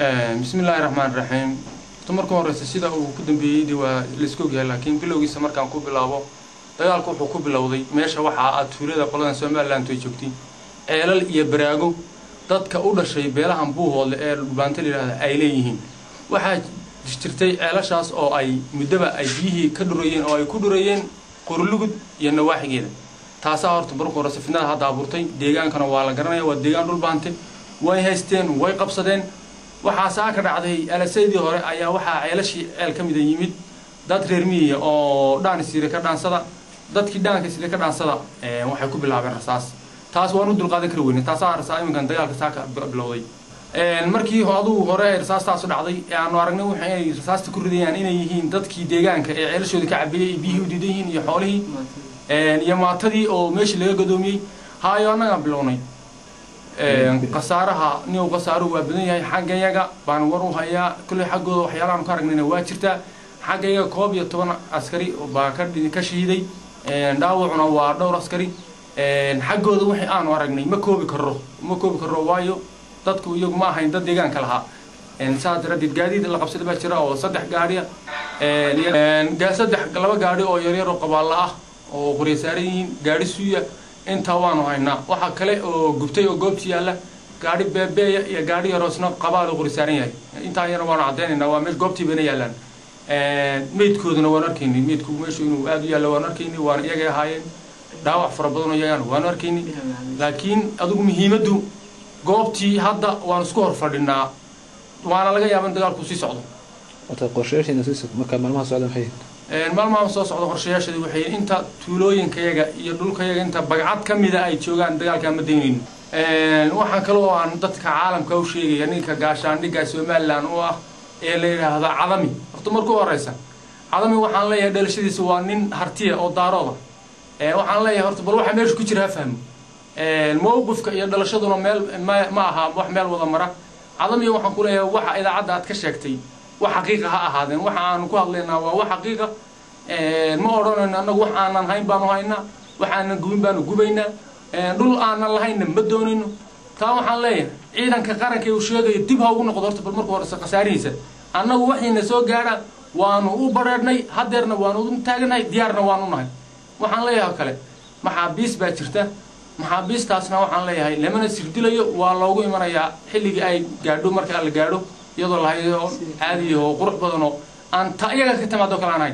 بسم الله الرحمن الرحيم تمركم ورئيس السيدة وكدن بيدي والسكوجي لكن بلوغي سمركان كوب بلاوه دجالكو wuxuu ku bilowday meesha waxa aad tuulada qoladan Soomaaliland ay joogtay ceelal iyo baraago dadka u dhashay beelahan buuhoodle ee dhulbaanta leeyahay ay leeyihiin waxa jirtay ceelashaas oo ay mudaba ay biyihii ka dhurayeen oo ay ku dhurayeen qorlugud iyo nawaaxigeeda taasa horta markuu rasifnada hadda abuurtay deegaankana waa la garanayaa waa deegaan dhulbaante way haysteen way qabsadeen waxa saaka dhacday alaseydii hore ayaa waxa ceelashii ceel kamid yimid dad reer miyiga oo dhaan siire ka dhaansada dadkii dhaanka siire ka dhaansada waxay ku bilaabeen rasaas taas waan u dulqaadan kar weyn taas rasaas iminkan dagaalka saaka bilowday markii hore rasaastaas dhacday aanu aragnay waxay rasaasta ku ridayaan inay yihiin dadkii deegaanka ee ceelashooda ka cabiyay biyihii u diidayiin iyo xoolihii iyo maatadii oo meeshii laga godoomiyay haayo anaga bilownay qasaaraha niyo qasaaru waa badan yahay xaggayaga baan war u hayaa kulli xaggooda waxyaalahan ka aragnayna waa jirtaa xaggayaga 12 askari oo baa ka shiiday dhaawacuna waa dhowr askari xaggooda wixii aan aragnay ma koobi karo waayo dadku iyagu ma ahayn dad deegaanka lahaa saadradid gaadiid la qabsaday baa jira oo 3 gaari laba gaari oo yaryar oo qabaal ah oo qoreysaarin gaari suuya inta waanu haynaa waxa kale oo gubtay oo goobtii yaala gaari beebeeya iyo gaari yaroosna qabaal oo qoreysaaran yahay inta yar waanu cadeynayna waa meel goobtii bana yaalaan meedkooduna waan arkaynay meedku meeshu inuu aad u yaalo waan arkaynay waan iyaga ahaayeen dhaawac fara badan oo iyaga waan arkaynay laakiin adigu muhiimadu goobtii hadda waan isku hor fadhinaa waana laga yaabaa dagaalku sii socdo wata qorsheeyeen sii marka maalmaha socdaan waxay maalmaha soo socdo qorshayaashadu waxay inta tuulooyinkayaga iyo dhulkayaga inta bagcad kamida ay joogaan dagaalka ma deyneen waxaan kale oo aan dadka caalamka u sheegay ninka gaashaandhiga Soomaaliland oo ah ee la yiraahdo cadami horta markuu horeysa cadami waxaan leeyahay dhalashadiisa waa nin hartiya oo daarooda waxaan leeyahay horta bal waxa meesha ku jira fahmo mowqifka iyo dhalashaduna meel ma aha wax meel wada mara cadami waxaan ku leeyahay waxa idaacada aad ka sheegtay وحقيقة هذا وحنا نقول لنا وحقيقة ما أردنا أن وحنا نهين بانو هينا وحنا نقوم بانو قبينا دول أنا لهين بدونين تاو حليه إذا كقرن كيوشيء يتبها ونقدرت بالمركب ورث قساريسة أنا وحنا نسوق جارا وانو أوبرناي هدرنا وانو نتاجنا ديارنا وانو نهين وحنا ليه هكله محابيس بتشرته محابيس تاسنا وحنا ليه هاي لما نسيرتي ليه والله جو إمنا يا حلي أي جادو مركب الجادو يضل هاي عادي هو قرب بدنه أن تأيّد كتما دوكلاناي